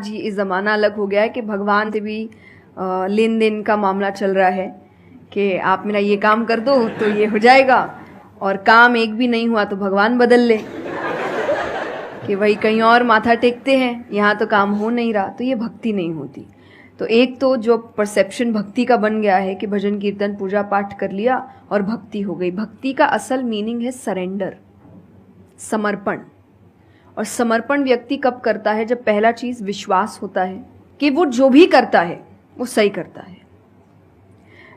जी इस ज़माना अलग हो गया है कि भगवान से भी लेन देन का मामला चल रहा है कि आप मेरा ये काम कर दो तो ये हो जाएगा, और काम एक भी नहीं हुआ तो भगवान बदल ले कि वही कहीं और माथा टेकते हैं, यहाँ तो काम हो नहीं रहा। तो ये भक्ति नहीं होती। तो एक तो जो परसेप्शन भक्ति का बन गया है कि भजन कीर्तन पूजा पाठ कर लिया और भक्ति हो गई। भक्ति का असल मीनिंग है सरेंडर, समर्पण। और समर्पण व्यक्ति कब करता है? जब पहला चीज विश्वास होता है कि वो जो भी करता है वो सही करता है।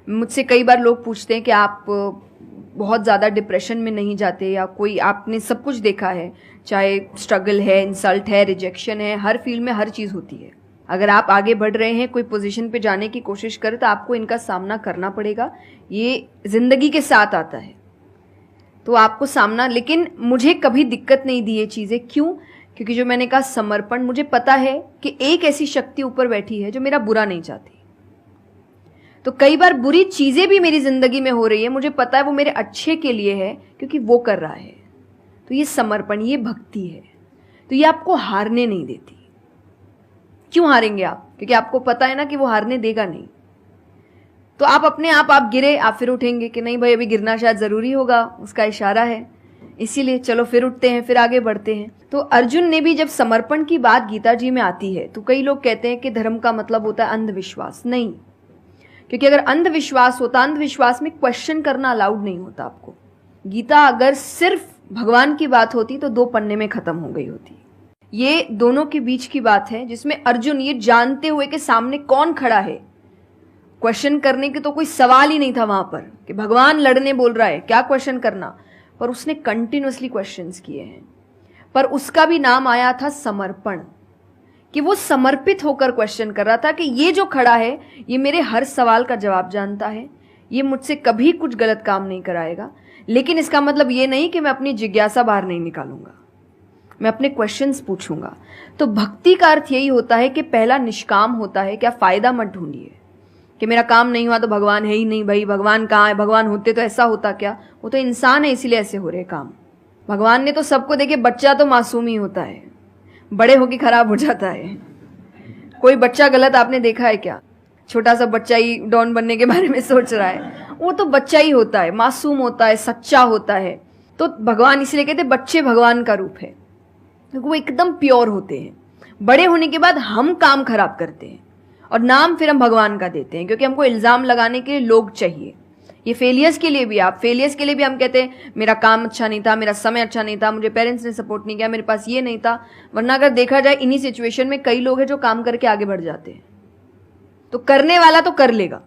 मुझसे कई बार लोग पूछते हैं कि आप बहुत ज़्यादा डिप्रेशन में नहीं जाते, या कोई आपने सब कुछ देखा है, चाहे स्ट्रगल है, इंसल्ट है, रिजेक्शन है, हर फील्ड में हर चीज़ होती है। अगर आप आगे बढ़ रहे हैं, कोई पोजीशन पे जाने की कोशिश करें तो आपको इनका सामना करना पड़ेगा। ये जिंदगी के साथ आता है तो आपको सामना, लेकिन मुझे कभी दिक्कत नहीं दी ये चीज़ें। क्यों? क्योंकि जो मैंने कहा समर्पण, मुझे पता है कि एक ऐसी शक्ति ऊपर बैठी है जो मेरा बुरा नहीं चाहती। तो कई बार बुरी चीज़ें भी मेरी जिंदगी में हो रही है, मुझे पता है वो मेरे अच्छे के लिए है क्योंकि वो कर रहा है। तो ये समर्पण, ये भक्ति है। तो ये आपको हारने नहीं देती। क्यों हारेंगे आप? क्योंकि आपको पता है ना कि वो हारने देगा नहीं। तो आप अपने आप गिरे, आप फिर उठेंगे कि नहीं भाई अभी गिरना शायद जरूरी होगा, उसका इशारा है, इसीलिए चलो फिर उठते हैं, फिर आगे बढ़ते हैं। तो अर्जुन ने भी जब समर्पण की बात गीता जी में आती है तो कई लोग कहते हैं कि धर्म का मतलब होता है अंधविश्वास। नहीं, क्योंकि अगर अंधविश्वास होता, अंधविश्वास में क्वेश्चन करना अलाउड नहीं होता आपको। गीता अगर सिर्फ भगवान की बात होती तो 2 पन्ने में खत्म हो गई होती। ये दोनों के बीच की बात है जिसमें अर्जुन ये जानते हुए कि सामने कौन खड़ा है, क्वेश्चन करने के तो कोई सवाल ही नहीं था वहां पर कि भगवान लड़ने बोल रहा है, क्या क्वेश्चन करना, पर उसने कंटिन्यूअसली क्वेश्चंस किए हैं। पर उसका भी नाम आया था समर्पण, कि वो समर्पित होकर क्वेश्चन कर रहा था कि ये जो खड़ा है ये मेरे हर सवाल का जवाब जानता है, ये मुझसे कभी कुछ गलत काम नहीं कराएगा। लेकिन इसका मतलब ये नहीं कि मैं अपनी जिज्ञासा बाहर नहीं निकालूंगा, मैं अपने क्वेश्चंस पूछूंगा। तो भक्ति का अर्थ यही होता है कि पहला निष्काम होता है। क्या फायदा मत ढूंढिए कि मेरा काम नहीं हुआ तो भगवान है ही नहीं। भाई भगवान कहाँ है? भगवान होते तो ऐसा होता क्या? वो तो इंसान है इसीलिए ऐसे हो रहे काम। भगवान ने तो सबको देखे, बच्चा तो मासूम ही होता है, बड़े होके खराब हो जाता है। कोई बच्चा गलत आपने देखा है क्या? छोटा सा बच्चा ही डॉन बनने के बारे में सोच रहा है, वो तो बच्चा ही होता है, मासूम होता है, सच्चा होता है। तो भगवान इसलिए कहते बच्चे भगवान का रूप है, क्योंकि वो एकदम प्योर होते हैं। बड़े होने के बाद हम काम खराब करते हैं और नाम फिर हम भगवान का देते हैं, क्योंकि हमको इल्जाम लगाने के लिए लोग चाहिए। ये फेलियर्स के लिए भी, आप फेलियर्स के लिए भी हम कहते हैं मेरा काम अच्छा नहीं था, मेरा समय अच्छा नहीं था, मुझे पेरेंट्स ने सपोर्ट नहीं किया, मेरे पास ये नहीं था। वरना अगर देखा जाए इन्हीं सिचुएशन में कई लोग हैं जो काम करके आगे बढ़ जाते हैं। तो करने वाला तो कर लेगा,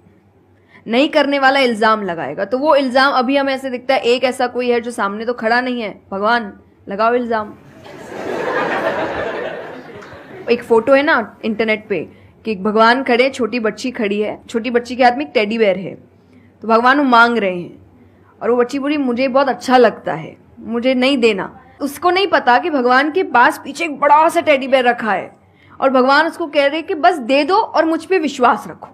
नहीं करने वाला इल्जाम लगाएगा। तो वो इल्जाम अभी हमें ऐसे दिखता है एक ऐसा कोई है जो सामने तो खड़ा नहीं है, भगवान लगाओ इल्जाम। एक फोटो है ना इंटरनेट पे कि भगवान खड़े, छोटी बच्ची खड़ी है, छोटी बच्ची के हाथ में एक टेडी बेयर है, तो भगवान वो मांग रहे हैं और वो बच्ची बोली मुझे बहुत अच्छा लगता है, मुझे नहीं देना। उसको नहीं पता कि भगवान के पास पीछे एक बड़ा सा टेडी बेयर रखा है और भगवान उसको कह रहे कि बस दे दो और मुझ पे विश्वास रखो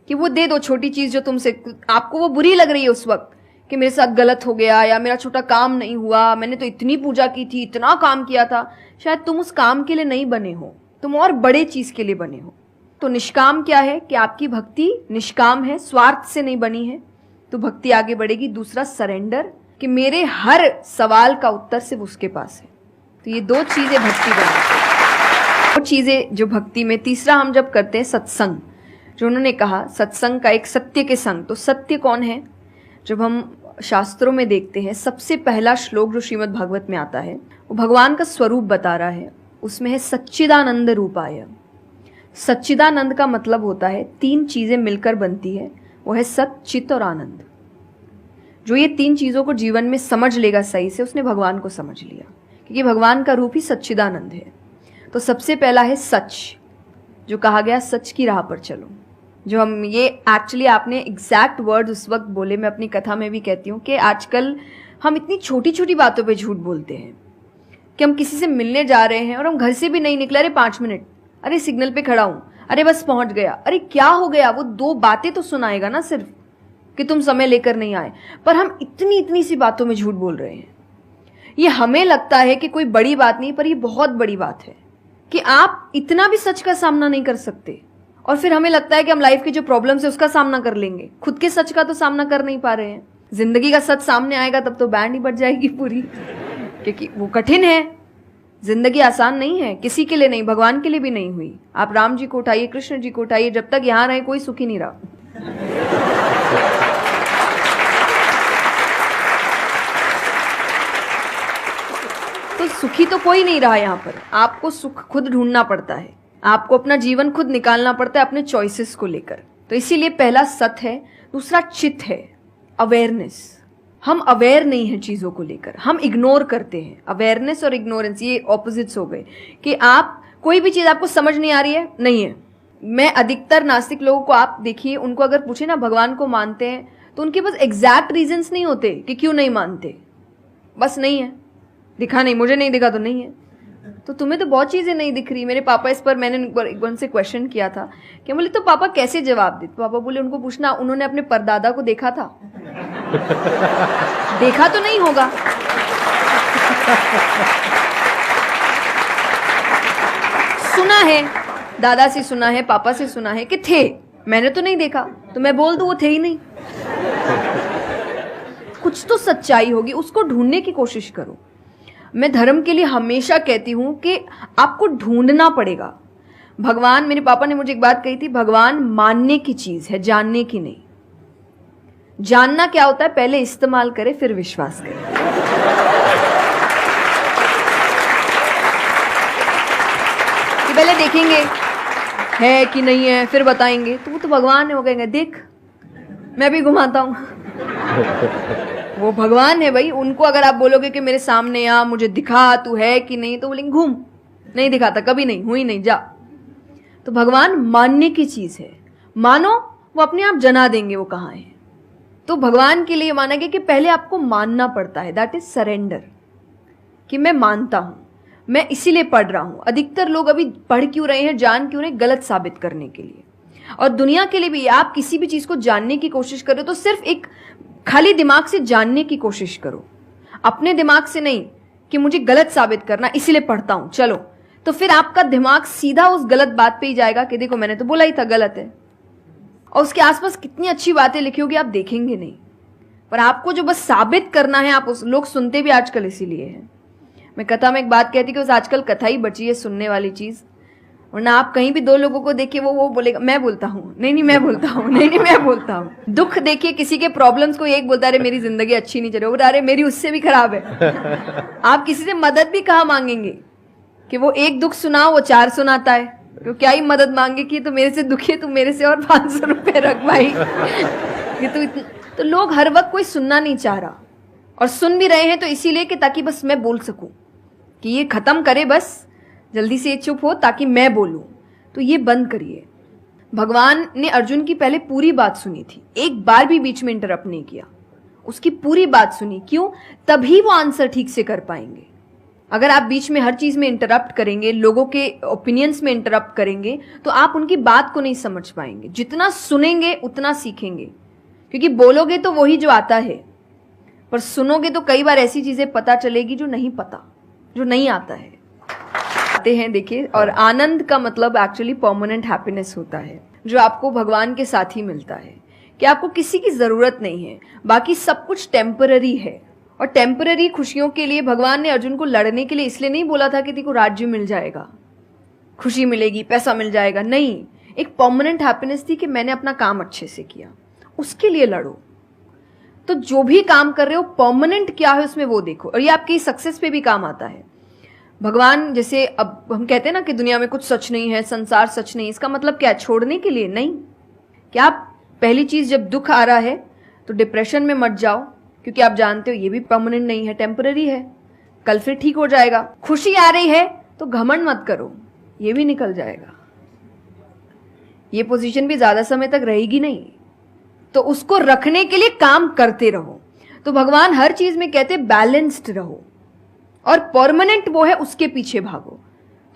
कि वो दे दो। छोटी चीज जो तुमसे, आपको वो बुरी लग रही है उस वक्त कि मेरे साथ गलत हो गया या मेरा छोटा काम नहीं हुआ, मैंने तो इतनी पूजा की थी, इतना काम किया था, शायद तुम उस काम के लिए नहीं बने हो, तुम और बड़े चीज के लिए बने हो। तो निष्काम क्या है कि आपकी भक्ति निष्काम है, स्वार्थ से नहीं बनी है, तो भक्ति आगे बढ़ेगी। दूसरा सरेंडर, कि मेरे हर सवाल का उत्तर सिर्फ उसके पास है। तो ये 2 चीजें भक्ति बनाती है, 2 चीजें जो भक्ति में। तीसरा हम जब करते हैं सत्संग, जो उन्होंने कहा सत्संग का एक सत्य के संग। तो सत्य कौन है? जब हम शास्त्रों में देखते हैं सबसे पहला श्लोक जो श्रीमद् भागवत में आता है वो भगवान का स्वरूप बता रहा है। उसमें है सच्चिदानंद रूपाय। सच्चिदानंद का मतलब होता है 3 चीजें मिलकर बनती है, वो है सत, चित और आनंद। जो ये 3 चीजों को जीवन में समझ लेगा सही से, उसने भगवान को समझ लिया, क्योंकि भगवान का रूप ही सच्चिदानंद है। तो सबसे पहला है सच, जो कहा गया सच की राह पर चलो। जो हम ये एक्चुअली आपने एग्जैक्ट वर्ड उस वक्त बोले, मैं अपनी कथा में भी कहती हूँ कि आजकल हम इतनी छोटी छोटी बातों पे झूठ बोलते हैं कि हम किसी से मिलने जा रहे हैं और हम घर से भी नहीं निकले, अरे 5 मिनट, अरे सिग्नल पे खड़ा हूँ, अरे बस पहुंच गया, अरे क्या हो गया। वो 2 बातें तो सुनाएगा ना सिर्फ कि तुम समय लेकर नहीं आए, पर हम इतनी इतनी सी बातों में झूठ बोल रहे हैं। ये हमें लगता है कि कोई बड़ी बात नहीं, पर ये बहुत बड़ी बात है। कि आप इतना भी सच का सामना नहीं कर सकते, और फिर हमें लगता है कि हम लाइफ की जो प्रॉब्लम्स है उसका सामना कर लेंगे, खुद के सच का तो सामना कर नहीं पा रहे हैं। जिंदगी का सच सामने आएगा तब तो बैंड ही बज जाएगी पूरी, क्योंकि वो कठिन है। जिंदगी आसान नहीं है, किसी के लिए नहीं, भगवान के लिए भी नहीं हुई। आप राम जी को उठाइए, कृष्ण जी को उठाइए, जब तक यहां रहे कोई सुखी नहीं रहा। तो सुखी तो कोई नहीं रहा यहां पर। आपको सुख खुद ढूंढना पड़ता है, आपको अपना जीवन खुद निकालना पड़ता है अपने चॉइसेस को लेकर। तो इसीलिए पहला सत है, दूसरा चित है, अवेयरनेस। हम अवेयर नहीं है चीजों को लेकर, हम इग्नोर करते हैं। अवेयरनेस और इग्नोरेंस ये ऑपोजिट्स हो गए, कि आप कोई भी चीज आपको समझ नहीं आ रही है, नहीं है। मैं अधिकतर नास्तिक लोगों को आप देखिए, उनको अगर पूछे ना भगवान को मानते हैं, तो उनके पास एग्जैक्ट रीजंस नहीं होते कि क्यों नहीं मानते। बस नहीं है, दिखा नहीं, मुझे नहीं दिखा तो नहीं है। तो तुम्हें तो बहुत चीजें नहीं दिख रही। मेरे पापा इस पर मैंने उनसे क्वेश्चन किया था कि बोले तो पापा कैसे जवाब दे। तो पापा बोले उनको पूछना उन्होंने अपने परदादा को देखा था। देखा तो नहीं होगा। सुना है, दादा से सुना है, पापा से सुना है कि थे, मैंने तो नहीं देखा, तो मैं बोल दूं वो थे ही नहीं। कुछ तो सच्चाई होगी, उसको ढूंढने की कोशिश करो। मैं धर्म के लिए हमेशा कहती हूं कि आपको ढूंढना पड़ेगा। भगवान, मेरे पापा ने मुझे एक बात कही थी, भगवान मानने की चीज है, जानने की नहीं। जानना क्या होता है, पहले इस्तेमाल करे फिर विश्वास करे। कि पहले देखेंगे है कि नहीं है, फिर बताएंगे। तो वो तो भगवान है, वो कहेंगे देख मैं भी घुमाता हूं। वो भगवान है भाई। उनको अगर आप बोलोगे कि मेरे सामने आ, मुझे दिखा तू है कि नहीं, तो बोलेंगे घूम, नहीं दिखाता, कभी नहीं हुई, नहीं जा। तो भगवान मानने की चीज है, मानो वो अपने आप जना देंगे वो कहां है। तो भगवान के लिए माना गया कि पहले आपको मानना पड़ता है, दैट इज सरेंडर, कि मैं मानता हूं, मैं इसीलिए पढ़ रहा हूं। अधिकतर लोग अभी पढ़ क्यों रहे हैं, जान क्यों रहे, गलत साबित करने के लिए। और दुनिया के लिए भी, आप किसी भी चीज को जानने की कोशिश करो तो सिर्फ एक खाली दिमाग से जानने की कोशिश करो, अपने दिमाग से नहीं कि मुझे गलत साबित करना इसीलिए पढ़ता हूं चलो। तो फिर आपका दिमाग सीधा उस गलत बात पे ही जाएगा कि देखो मैंने तो बोला ही था गलत है। और उसके आसपास कितनी अच्छी बातें लिखी होगी आप देखेंगे नहीं, पर आपको जो बस साबित करना है, आप उस लोग सुनते भी आजकल इसीलिए हैं। मैं कथा में एक बात कहती कि उस आजकल कथा ही बची है सुनने वाली चीज, वरना आप कहीं भी दो लोगों को देखिए वो बोलेगा मैं बोलता हूँ, नहीं मैं बोलता हूँ, नहीं मैं बोलता हूँ। दुख देखिए किसी के, प्रॉब्लम्स को एक बोलता है मेरी जिंदगी अच्छी नहीं चल रही, अरे मेरी उससे भी खराब है। आप किसी से मदद भी कहाँ मांगेंगे कि वो एक दुख सुनाओ वो 4 सुनाता है, तो क्या ही मदद मांगे कि तो मेरे से दुखी है, तू मेरे से और 500 रुपए रख भाई। ये तो लोग हर वक्त कोई सुनना नहीं चाह रहा, और सुन भी रहे हैं तो इसीलिए कि ताकि बस मैं बोल सकूं, कि ये खत्म करे बस जल्दी से, चुप हो ताकि मैं बोलूं। तो ये बंद करिए। भगवान ने अर्जुन की पहले पूरी बात सुनी थी, एक बार भी बीच में इंटरप्ट नहीं किया, उसकी पूरी बात सुनी। क्यों? तभी वो आंसर ठीक से कर पाएंगे। अगर आप बीच में हर चीज में इंटरप्ट करेंगे, लोगों के ओपिनियंस में इंटरप्ट करेंगे, तो आप उनकी बात को नहीं समझ पाएंगे। जितना सुनेंगे उतना सीखेंगे, क्योंकि बोलोगे तो वही जो आता है, पर सुनोगे तो कई बार ऐसी चीजें पता चलेगी जो नहीं पता, जो नहीं आता है। आते हैं देखिए, और आनंद का मतलब एक्चुअली परमानेंट हैप्पीनेस होता है, जो आपको भगवान के साथ ही मिलता है, कि आपको किसी की जरूरत नहीं है, बाकी सब कुछ टेम्पररी है। और टेम्पररी खुशियों के लिए भगवान ने अर्जुन को लड़ने के लिए इसलिए नहीं बोला था कि तेरे को राज्य मिल जाएगा, खुशी मिलेगी, पैसा मिल जाएगा, नहीं। एक परमानेंट हैप्पीनेस थी कि मैंने अपना काम अच्छे से किया, उसके लिए लड़ो। तो जो भी काम कर रहे हो परमानेंट क्या है उसमें वो देखो, और ये आपकी सक्सेस पे भी काम आता है। भगवान जैसे अब हम कहते हैं ना कि दुनिया में कुछ सच नहीं है, संसार सच नहीं, इसका मतलब क्या? छोड़ने के लिए नहीं। क्या आप पहली चीज, जब दुख आ रहा है तो डिप्रेशन में मत जाओ, क्योंकि आप जानते हो ये भी परमानेंट नहीं है, टेम्पररी है, कल फिर ठीक हो जाएगा। खुशी आ रही है तो घमंड मत करो, ये भी निकल जाएगा, ये पोजीशन भी ज्यादा समय तक रहेगी नहीं, तो उसको रखने के लिए काम करते रहो। तो भगवान हर चीज में कहते बैलेंस्ड रहो, और परमानेंट वो है उसके पीछे भागो।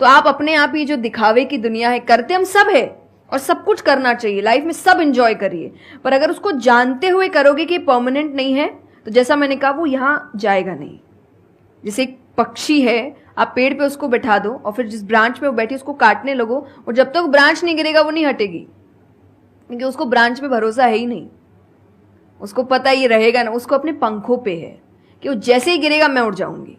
तो आप अपने आप ही जो दिखावे की दुनिया है, करते हम सब है और सब कुछ करना चाहिए लाइफ में, सब एंजॉय करिए, पर अगर उसको जानते हुए करोगे कि परमानेंट नहीं है, तो जैसा मैंने कहा वो यहां जाएगा नहीं। जैसे एक पक्षी है, आप पेड़ पे उसको बैठा दो और फिर जिस ब्रांच पे वो बैठी उसको काटने लगो, और जब तक ब्रांच नहीं गिरेगा वो नहीं हटेगी, क्योंकि उसको ब्रांच पे भरोसा है ही नहीं। उसको पता ये रहेगा ना, उसको अपने पंखों पे है कि वो जैसे ही गिरेगा मैं उड़ जाऊंगी।